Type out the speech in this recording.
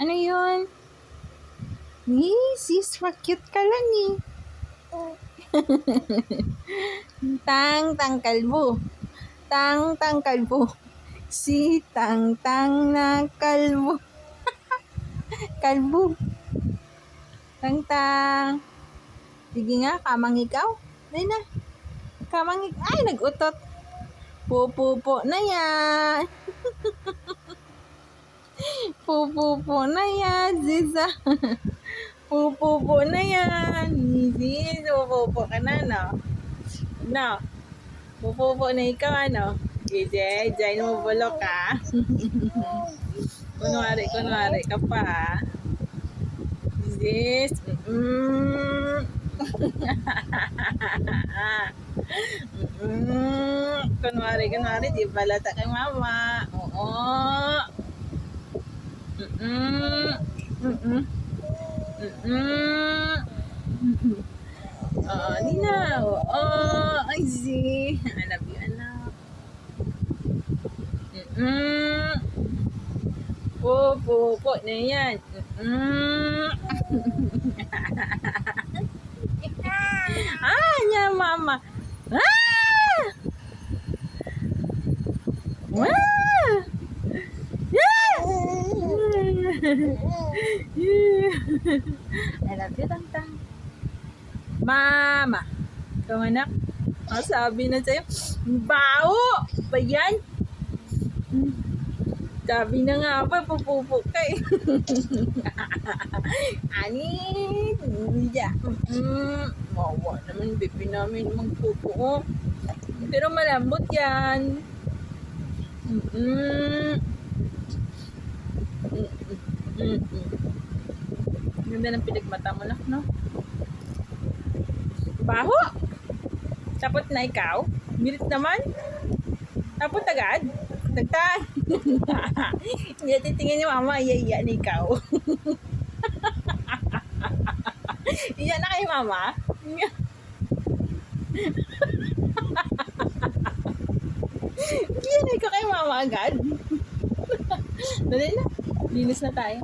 Ano yun? Sis, cute ka lang eh. Tang kalbo. Tang kalbo. Si tang na kalbo. Kalbo. Tang. Sige nga, kamang ikaw. Dahil na. Kamang ikaw. Ay, nag-utot. Pupupo na yan. Pupupo na yan, Ziza. Pupupo na yan. Sis, pupupo ka na, no? No? Pupupo na ikaw, ano? Gide, dyan mo bulok, ha? kunwari ka pa, ha? Sis, kunwari, di balata kay mama. Oo. Oo, di na. Oo, ay see. I love you, anak. Po na yan. Nya mama. I love you, Tang. Mama. Ikaw, anak. Sabi na sa'yo, bao! Ba yan? Sabi na nga ba, pupupo ka eh. Ani, hindi. Mawa naman, baby namin magpupo. Pero malambot yan. Ganda ng pinagmata mo na, no? Baho! Tapos na ikaw? Mirit naman? Tapos agad? Tagtag! Hindi titingin yung mama, iya na ikaw. Iya na kay mama? Iya na ikaw kay mama agad? Dali na. Linis na tayo.